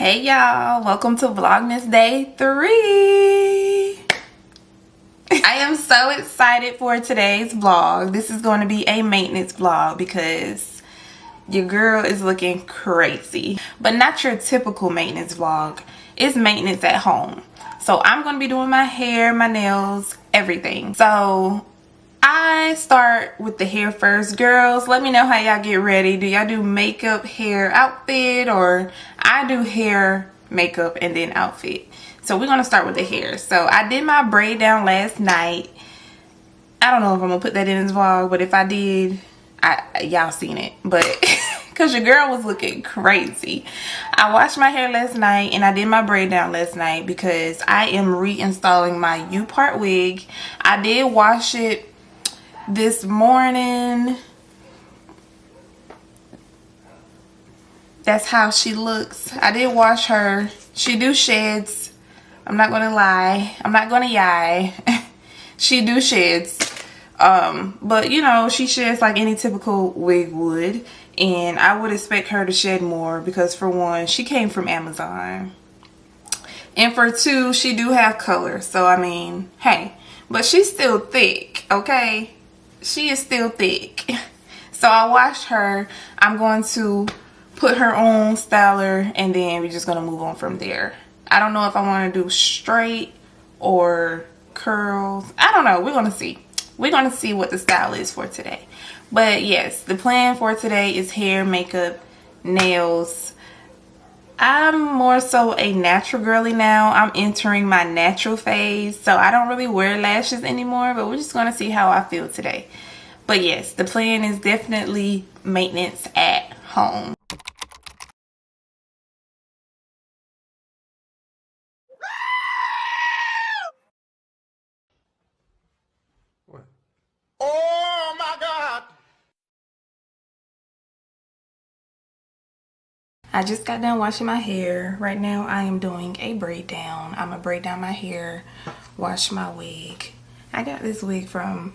Hey y'all, welcome to Vlogmas Day 3. I am so excited for today's vlog. This is going to be a maintenance vlog because your girl is looking crazy. But not your typical maintenance vlog. It's maintenance at home. So I'm going to be doing my hair, my nails, everything. So I start with the hair first. Girls, let me know how y'all get ready. Do y'all do makeup, hair, outfit, or I do hair, makeup, and then outfit. So we're going to start with the hair. So I did my braid down last night. I don't know if I'm going to put that in this vlog, but if I did, y'all seen it. But because your girl was looking crazy. I washed my hair last night and I did my braid down last night because I am reinstalling my U-part wig. I did wash it this morning. That's how she looks. I did wash her. She do sheds. I'm not gonna lie. I'm not gonna yai. She do sheds. But you know, she sheds like any typical wig would. And I would expect her to shed more because for one, she came from Amazon. And for two, she do have color. So I mean, hey. But she's still thick, okay? She is still thick. So I washed her. I'm going to put her on styler and then we're just going to move on from there. I don't know if I want to do straight or curls. I don't know. We're going to see. We're going to see what the style is for today. But yes, the plan for today is hair, makeup, nails. I'm more so a natural girly now. I'm entering my natural phase. So I don't really wear lashes anymore. But we're just going to see how I feel today. But yes, the plan is definitely maintenance at home. What? Oh my God! I just got done washing my hair. Right now I am doing a braid down. I'm gonna braid down my hair, wash my wig. I got this wig from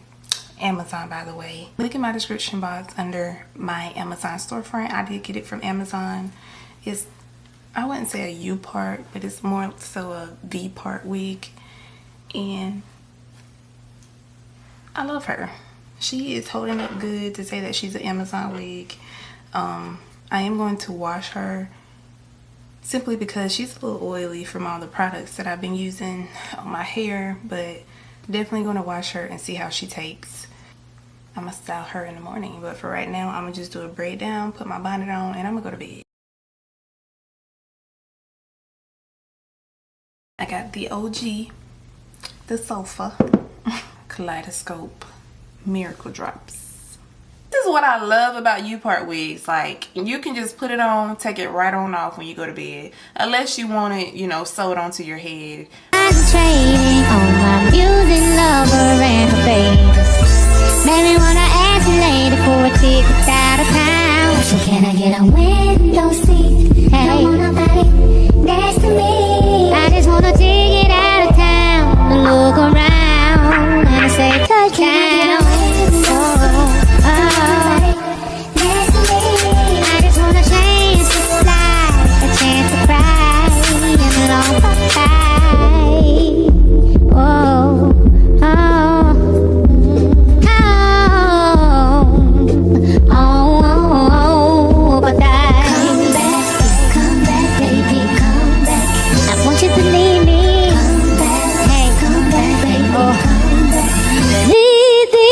Amazon, by the way. Look in my description box under my Amazon storefront. I did get it from Amazon. It's, I wouldn't say a U part, but it's more so a V part wig. And I love her. She is holding up good to say that she's an Amazon wig. I am going to wash her simply because she's a little oily from all the products that I've been using on my hair, but definitely going to wash her and see how she takes. I'm going to style her in the morning, but for right now, I'm going to just do a braid down, put my bonnet on, and I'm going to go to bed. I got the OG, the sofa, kaleidoscope, miracle drops. This is what I love about U-part wigs. Like, you can just put it on, take it right on off when you go to bed. Unless you want it, you know, sewed onto your head. Concentrating on my music lover and her babies. Made me wanna ask you later for a ticket out of town. So can I get a window seat? Hey. Don't want nobody next to me. I just want a ticket out of town to look around and say touchdown. I just want a chance to fly, a chance to cry, and a long goodbye. Oh, but come back, baby, come back. I want you to leave me. Come back, hey, come back, baby, come back. Leave me.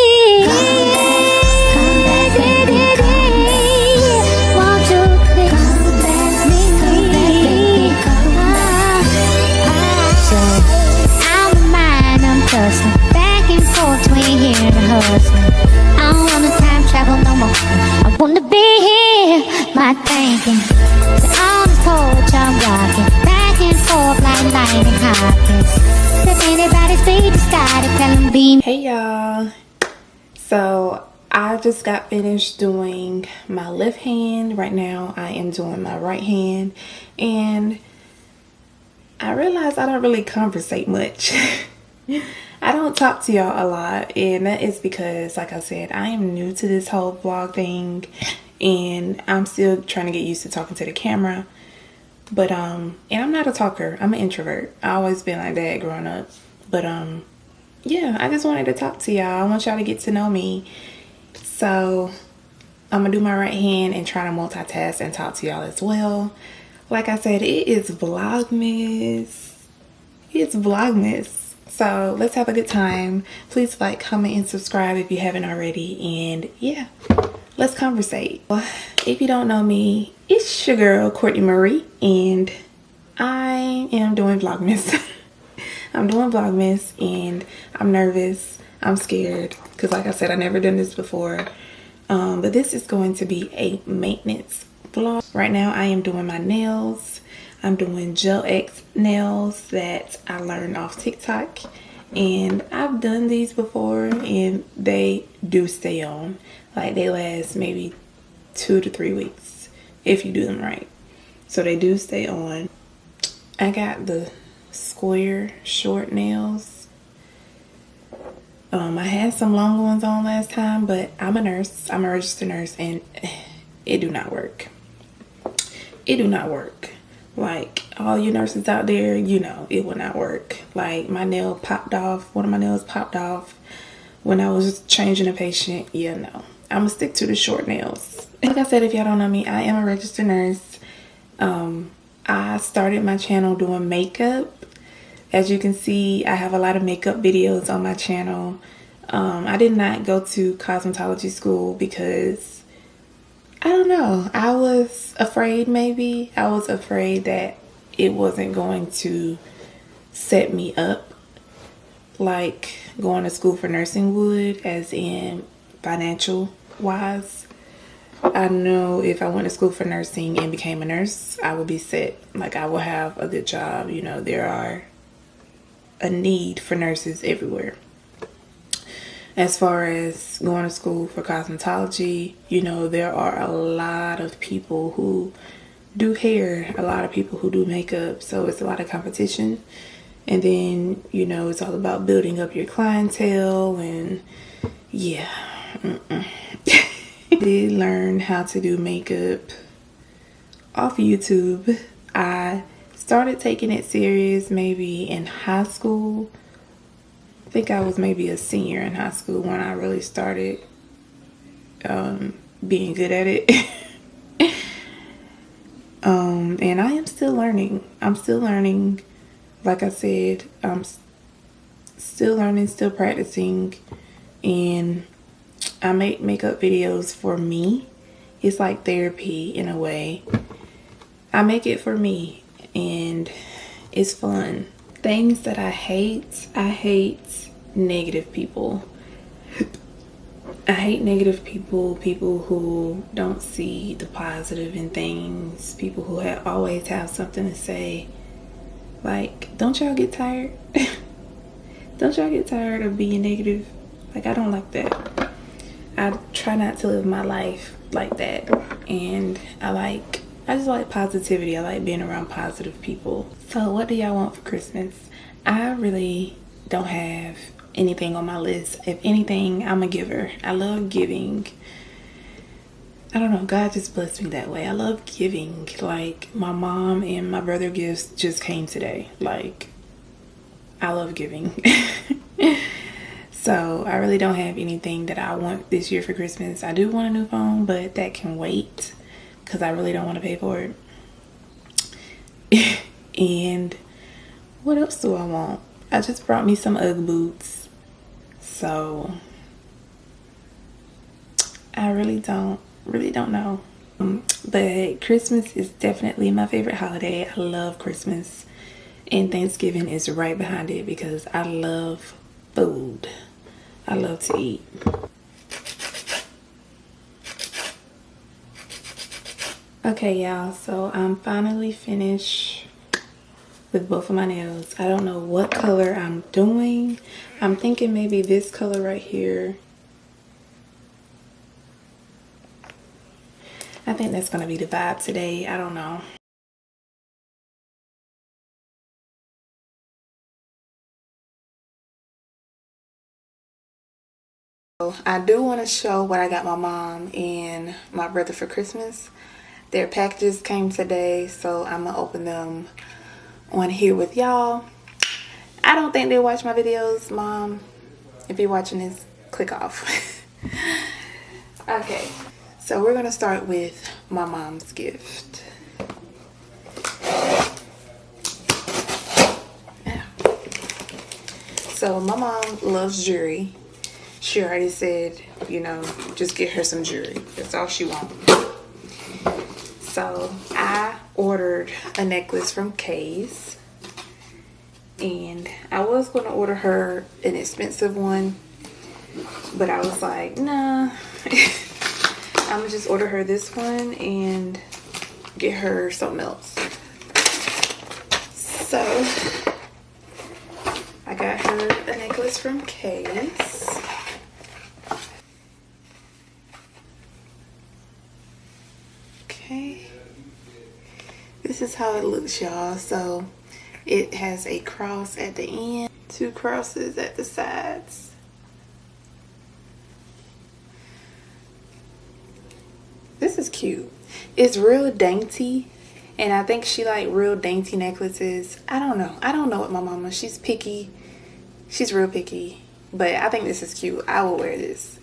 Come back, baby, won't you come back, baby, come back. So I'm mine, I'm trusting back and forth between here and hustling. I don't wanna time travel no more. I wanna be here, my thinking. On this porch I'm rocking back and forth like lightning Hopkins. If anybody's beat the sky to tell them be. Hey y'all. So I just got finished doing my left hand. Right now I am doing my right hand. And I realized I don't really conversate much. I don't talk to y'all a lot, and that is because, like I said, I am new to this whole vlog thing and I'm still trying to get used to talking to the camera. But and I'm not a talker. I'm an introvert. I always been like that growing up. But yeah, I just wanted to talk to y'all. I want y'all to get to know me. So I'm gonna do my right hand and try to multitask and talk to y'all as well. Like I said, it is Vlogmas. It's Vlogmas. So let's have a good time. Please like, comment, and subscribe if you haven't already. And yeah, let's conversate. If you don't know me, it's your girl CourtMarie, and I am doing Vlogmas. I'm doing Vlogmas, and I'm nervous. I'm scared because, like I said, I've never done this before. But this is going to be a maintenance vlog. Right now, I am doing my nails. I'm doing Gel X nails that I learned off TikTok, and I've done these before, and they do stay on. Like, they last maybe 2 to 3 weeks if you do them right. So they do stay on. I got the square short nails. I had some long ones on last time, but I'm a nurse. I'm a registered nurse, and it do not work. It do not work. Like, all you nurses out there, you know, it will not work. Like, my nail popped off. One of my nails popped off when I was changing a patient. Yeah, no. I'm gonna stick to the short nails. Like I said, if y'all don't know me, I am a registered nurse. I started my channel doing makeup. As you can see, I have a lot of makeup videos on my channel. I did not go to cosmetology school because, I don't know, I was afraid maybe. I was afraid that it wasn't going to set me up like going to school for nursing would, as in financial wise. I know if I went to school for nursing and became a nurse, I would be set. Like, I will have a good job. You know, there are a need for nurses everywhere. As far as going to school for cosmetology, you know, there are a lot of people who do hair, a lot of people who do makeup, so it's a lot of competition. And then, you know, it's all about building up your clientele, and yeah. I did learn how to do makeup off YouTube. I started taking it serious maybe in high school. I think I was maybe a senior in high school when I really started being good at it. And I am still learning. I'm still learning. Like I said, I'm still learning, still practicing, and I make makeup videos for me. It's like therapy in a way. I make it for me, and it's fun. Things that I hate negative people. I hate negative people, people who don't see the positive in things, people who always have something to say. Like, don't y'all get tired? Don't y'all get tired of being negative? Like, I don't like that. I try not to live my life like that. And I just like positivity. I like being around positive people. So what do y'all want for Christmas? I really don't have anything on my list. If anything, I'm a giver. I love giving. I don't know, God just blessed me that way. I love giving. Like, my mom and my brother gifts just came today. Like, I love giving. So I really don't have anything that I want this year for Christmas. I do want a new phone, but that can wait because I really don't want to pay for it. And what else do I want? I just brought me some Ugg boots. So I really don't know. But Christmas is definitely my favorite holiday. I love Christmas. And Thanksgiving is right behind it because I love food. I love to eat. Okay, y'all, so I'm finally finished with both of my nails. I don't know what color I'm doing. I'm thinking maybe this color right here. I think that's gonna be the vibe today. I don't know. I do want to show what I got my mom and my brother for Christmas. Their packages came today, so I'm gonna open them on here with y'all. I don't think they watch my videos, Mom. If you're watching this, click off. Okay, so we're gonna start with my mom's gift. So my mom loves jewelry. She already said, you know, just get her some jewelry. That's all she wants. So I ordered a necklace from Kay's. And I was going to order her an expensive one. But I was like, nah. I'm going to just order her this one and get her something else. So I got her a necklace from Kay's. Okay. This is how it looks, y'all. So it has a cross at the end, 2 crosses at the sides. This is cute. It's real dainty. And I think she like real dainty necklaces. I don't know what my mama. She's picky. She's real picky. But I think this is cute. I will wear this.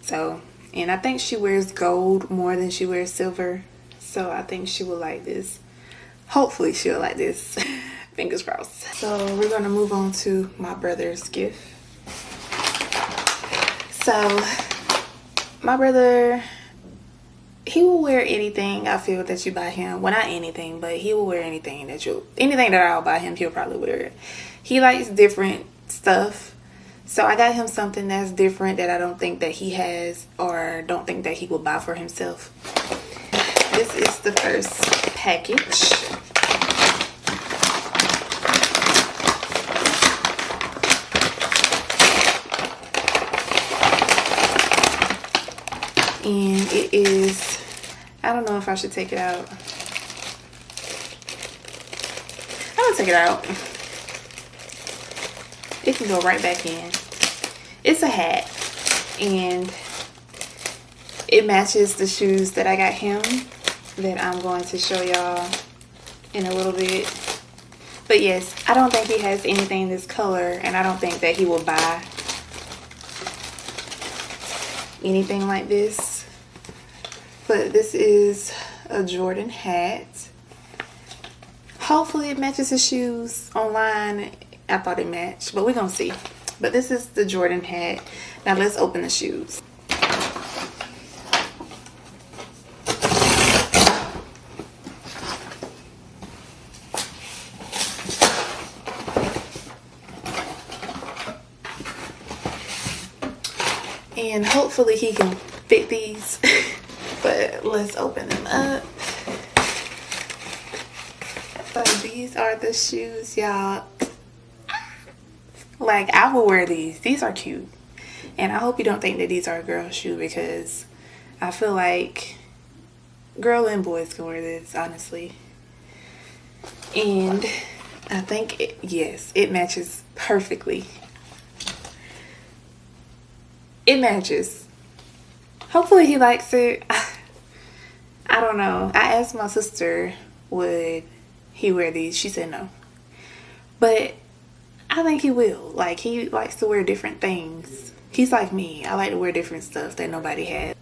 So, and I think she wears gold more than she wears silver. So I think she will like this. Hopefully she'll like this. Fingers crossed. So we're going to move on to my brother's gift. So my brother, he will wear anything I feel that you buy him. Well, not anything, but he will wear anything that I'll buy him, he'll probably wear it. He likes different stuff. So I got him something that's different that I don't think that he has or don't think that he will buy for himself. This is the first package. And it is, I don't know if I should take it out. I'm gonna take it out. It can go right back in. It's a hat. And it matches the shoes that I got him that I'm going to show y'all in a little bit. But yes, I don't think he has anything this color, and I don't think that he will buy anything like this. But this is a Jordan hat. Hopefully it matches his shoes. Online I thought it matched, but we're gonna see. But this is the Jordan hat. Now let's open the shoes. And hopefully he can fit these. But let's open them up. So these are the shoes, y'all. Like, I will wear these. These are cute. And I hope you don't think that these are a girl shoe, because I feel like girl and boys can wear this, honestly. And I think, yes, it matches perfectly. It matches. Hopefully he likes it. I don't know. I asked my sister, would he wear these? She said no. But I think he will. Like, he likes to wear different things. He's like me. I like to wear different stuff that nobody has.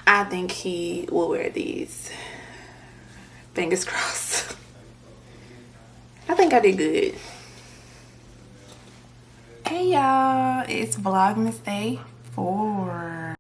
I think he will wear these. Fingers crossed. I think I did good. Hey y'all, it's Vlogmas Day 4.